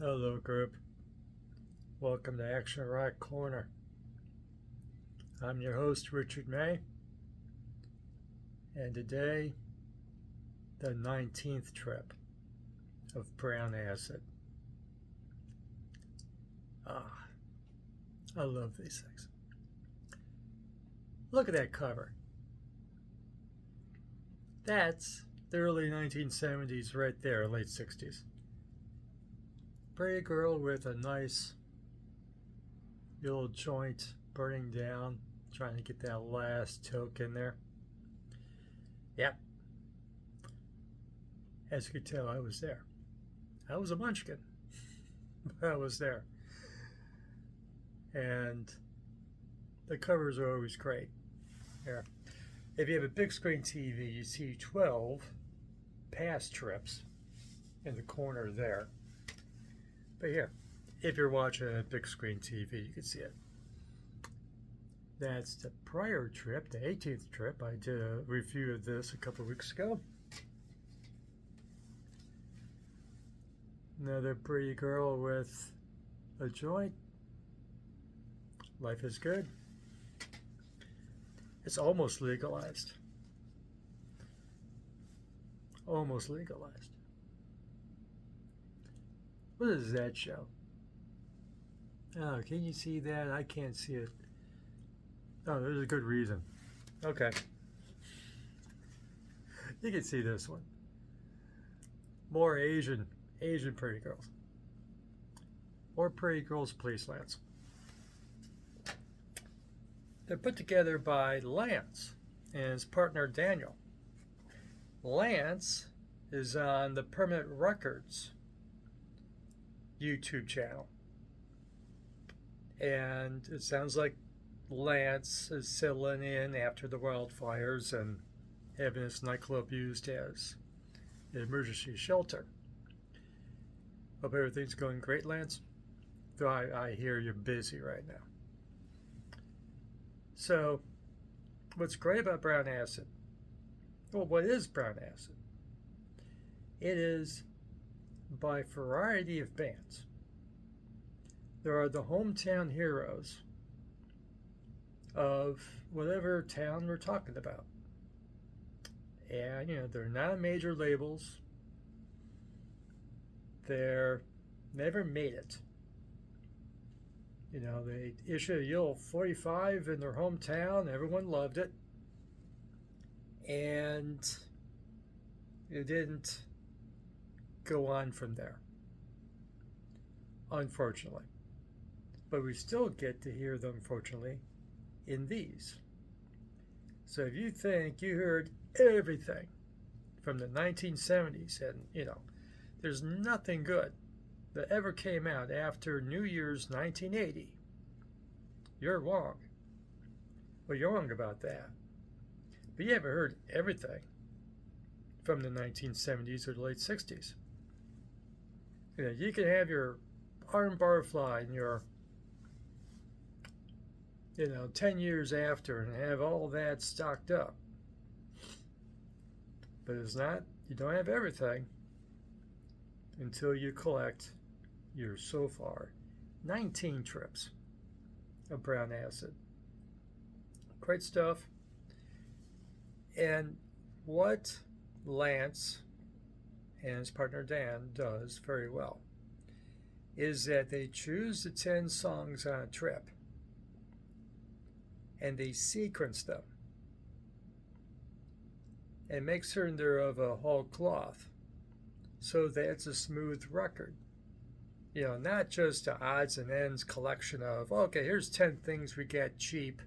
Hello, group. Welcome to Action Rock Corner. I'm your host, Richard May, and today, the 19th trip of brown acid. I love these things. Look at that cover. That's the early 1970s right there, late 60s. Pretty girl with a nice little joint burning down, trying to get that last toke in there. Yep. As you could tell, I was there. I was a munchkin, but I was there. And the covers are always great. Here, if you have a big screen TV, you see 12 past trips in the corner there. But here, if you're watching a big screen TV, you can see it. That's the prior trip, the 18th trip. I did a review of this a couple of weeks ago. Another pretty girl with a joint. Life is good. It's almost legalized. Almost legalized. What does that show? Oh, can you see that? I can't see it. Oh, there's a good reason. Okay. You can see this one. More Asian pretty girls. More pretty girls, please, Lance. They're put together by Lance and his partner Daniel. Lance is on the Permanent Records YouTube channel. And it sounds like Lance is settling in after the wildfires and having his nightclub used as an emergency shelter. Hope everything's going great, Lance. Though I hear you're busy right now. So, what's great about brown acid? Well, what is brown acid? It is by a variety of bands. There are the hometown heroes of whatever town we're talking about. And, they're not major labels. They're never made it. They issued a Yellow 45 in their hometown. Everyone loved it. And it didn't go on from there, unfortunately. But we still get to hear them, fortunately, in these. So if you think you heard everything from the 1970s and, there's nothing good that ever came out after New Year's 1980, you're wrong. Well, you're wrong about that. But you haven't heard everything from the 1970s or the late 60s. You can have your armbar fly and your 10 years after and have all that stocked up. But you don't have everything until you collect your so far 19 trips of brown acid. Great stuff. And what Lance and his partner Dan does very well is that they choose the 10 songs on a trip and they sequence them and make certain they're of a whole cloth so that it's a smooth record. Not just a odds and ends collection of, okay, here's 10 things we get cheap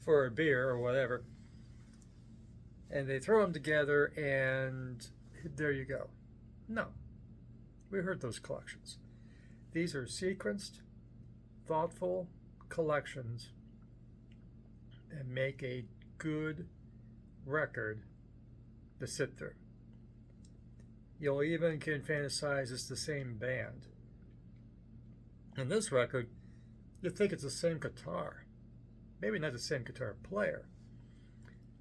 for a beer or whatever. And they throw them together and there you go. No, we heard those collections. These are sequenced, thoughtful collections that make a good record to sit through. You'll even can fantasize it's the same band. In this record, you think it's the same guitar. Maybe not the same guitar player,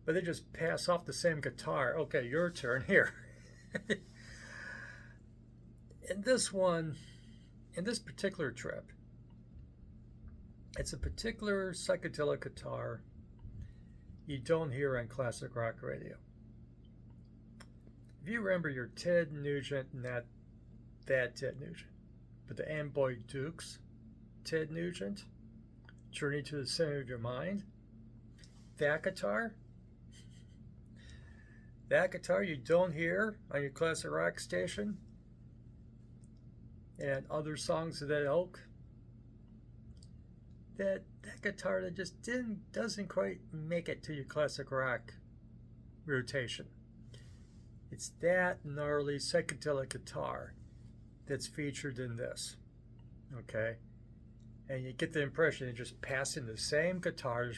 but they just pass off the same guitar. Okay, your turn here. in this one, in this particular trip, it's a particular psychedelic guitar you don't hear on classic rock radio. If you remember your Ted Nugent, not that Ted Nugent, but the Amboy Dukes Ted Nugent, Journey to the Center of Your Mind, that guitar you don't hear on your classic rock station, and other songs of that ilk, that guitar that just doesn't quite make it to your classic rock rotation. It's that gnarly psychedelic guitar that's featured in this, okay? And you get the impression you're just passing the same guitar.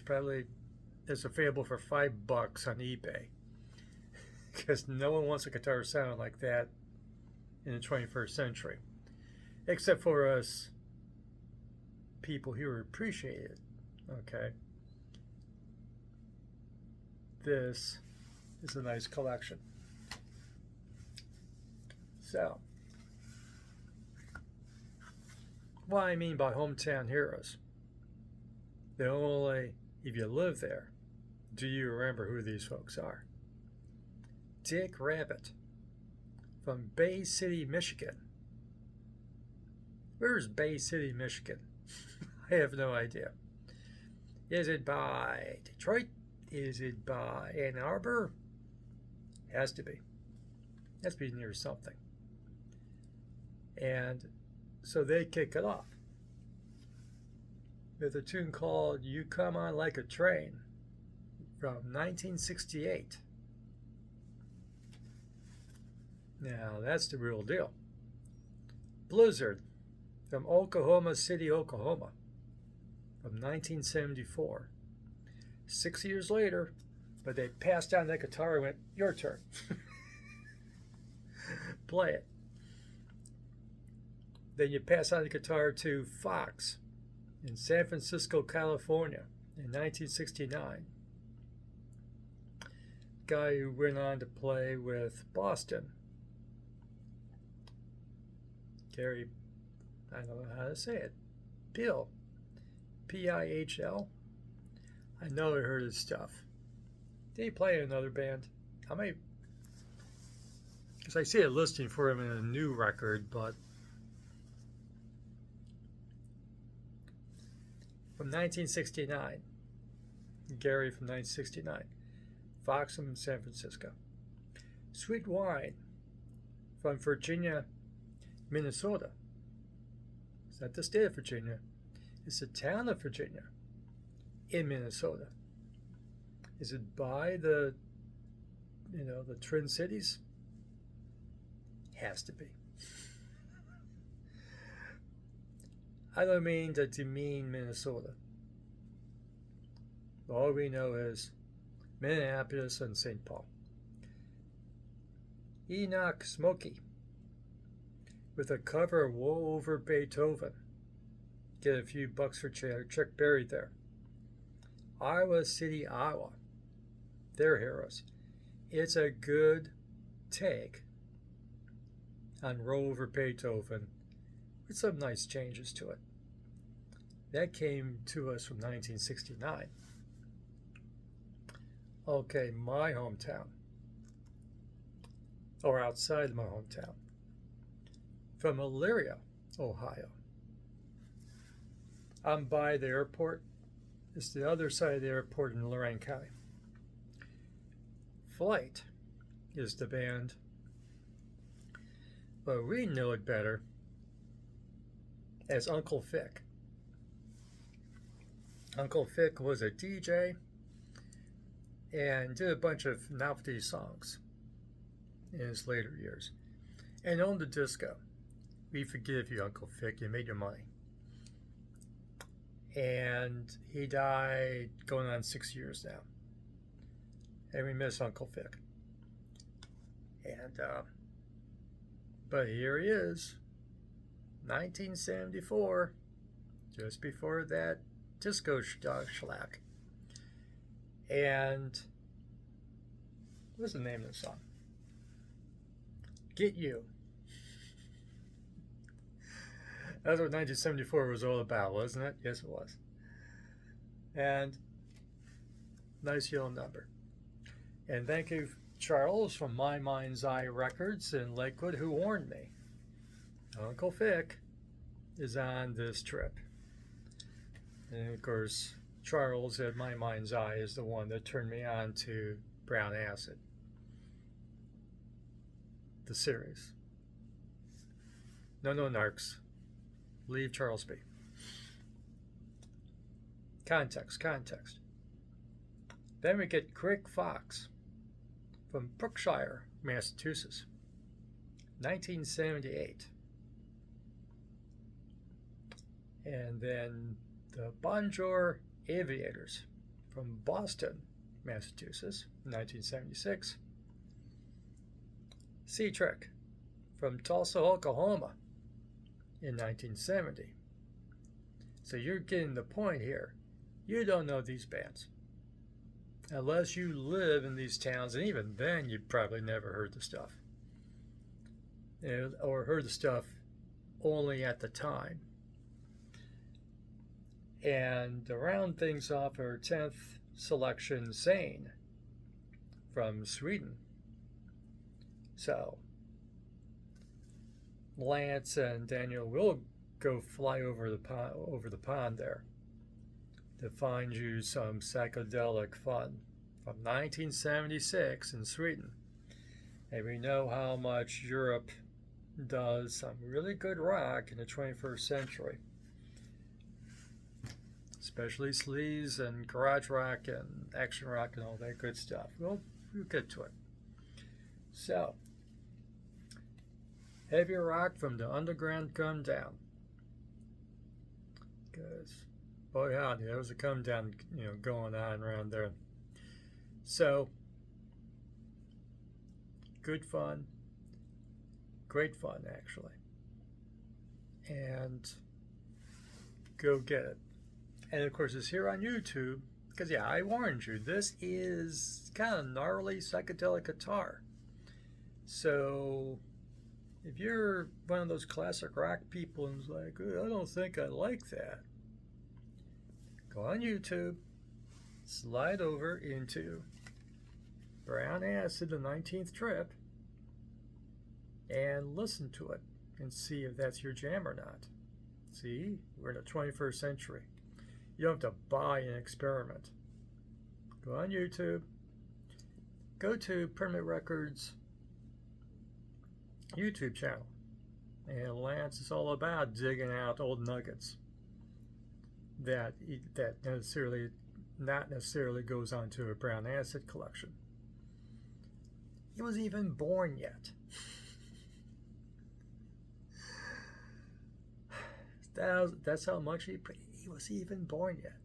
There's available for $5 on eBay, because no one wants a guitar sounding like that in the 21st century, except for us people who appreciate it, okay? This is a nice collection. So, what I mean by hometown heroes, they only, if you live there, do you remember who these folks are. Dick Rabbit from Bay City, Michigan. Where's Bay City, Michigan? I have no idea. Is it by Detroit? Is it by Ann Arbor? Has to be. Has to be near something. And so they kick it off with a tune called You Come On Like a Train from 1968. Now, that's the real deal. Blizzard from Oklahoma City, Oklahoma from 1974. 6 years later, but they passed down that guitar and went, your turn. Play it. Then you pass on the guitar to Fox in San Francisco, California in 1969. Guy who went on to play with Boston. Gary, I don't know how to say it. Pihl. P-I-H-L. I know I heard his stuff. Did he play in another band? How many? Because I see a listing for him in a new record, but from 1969. Gary from 1969. Fox from San Francisco. Sweet Wine from Virginia, Minnesota. It's not the state of Virginia. It's the town of Virginia in Minnesota. Is it by the Twin Cities? Has to be. I don't mean to demean Minnesota. All we know is Minneapolis and St. Paul. Enoch Smokey with a cover of Woe Over Beethoven. Get a few bucks for Chuck Berry there. Iowa City, Iowa. They're heroes. It's a good take on Roll Over Beethoven with some nice changes to it. That came to us from 1969. Okay, my hometown. Or outside my hometown. From Elyria, Ohio. I'm by the airport. It's the other side of the airport in Lorain County. Flight is the band, but we know it better as Uncle Fick. Uncle Fick was a DJ and did a bunch of novelty songs in his later years, and owned a disco. We forgive you, Uncle Fick. You made your money. And he died going on 6 years now. And we miss Uncle Fick. And, but here he is, 1974, just before that disco schlack. And what's the name of the song? Get You. That's what 1974 was all about, wasn't it? Yes, it was. And nice yellow number. And thank you, Charles, from My Mind's Eye Records in Lakewood, who warned me. Uncle Vic is on this trip. And of course, Charles at My Mind's Eye is the one that turned me on to Brown Acid, the series. No narcs. Leave Charles be. Context. Then we get Greg Fox from Brookshire, Massachusetts, 1978. And then the Bonjour Aviators from Boston, Massachusetts, 1976. Sea Trick from Tulsa, Oklahoma, in 1970. So you're getting the point here. You don't know these bands. Unless you live in these towns, and even then you probably never heard the stuff. Or heard the stuff only at the time. And to round things off, our 10th selection, Zane from Sweden. So Lance and Daniel will go fly over the pond there to find you some psychedelic fun from 1976 in Sweden. And we know how much Europe does some really good rock in the 21st century, especially sleaze and garage rock and action rock and all that good stuff. We'll get to it. So, heavy rock from the Underground Comedown. Because, boy howdy, there was a come down, going on around there. So, good fun. Great fun, actually. And go get it. And of course, it's here on YouTube. Because, yeah, I warned you, this is kind of gnarly psychedelic guitar. So, if you're one of those classic rock people and is like, I don't think I like that, go on YouTube, slide over into Brown Acid, the 19th Trip, and listen to it and see if that's your jam or not. See, we're in the 21st century. You don't have to buy and experiment. Go on YouTube, go to Permanent Records YouTube channel, and Lance is all about digging out old nuggets that not necessarily goes onto a Brown Acid collection. He wasn't even born yet. That's how much he wasn't even born yet.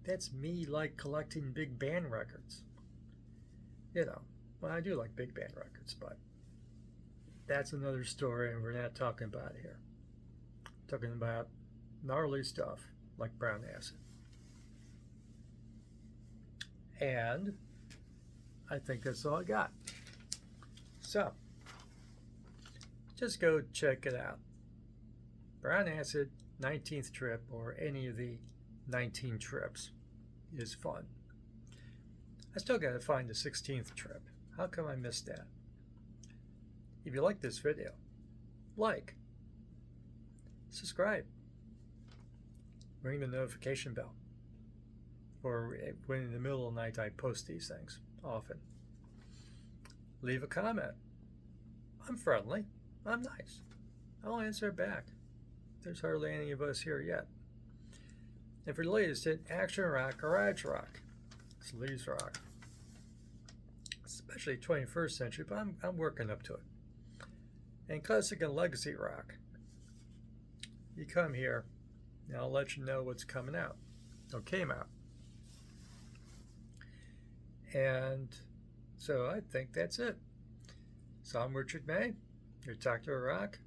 That's me like collecting big band records. Well, I do like big band records, but that's another story, and we're not talking about it here. We're talking about gnarly stuff like Brown Acid. And I think that's all I got. So, just go check it out. Brown Acid, 19th Trip, or any of the 19 trips is fun. I still got to find the 16th trip. How come I missed that? If you like this video, like, subscribe, ring the notification bell, or when in the middle of the night I post these things often. Leave a comment. I'm friendly. I'm nice. I'll answer it back. There's hardly any of us here yet. And for the latest in action rock, garage rock, sleaze rock, especially 21st century, but I'm working up to it. And classic and legacy rock, you come here and I'll let you know what's coming out or came out. And so I think that's it. So I'm Richard May, your Doctor of Rock.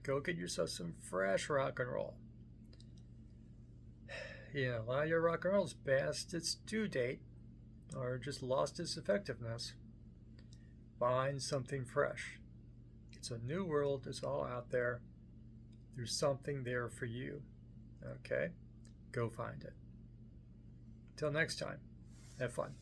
Go get yourself some fresh rock and roll. A lot of your rock and roll is past its due date or just lost its effectiveness. Find something fresh. It's a new world. It's all out there. There's something there for you. Okay? Go find it. Till next time, have fun.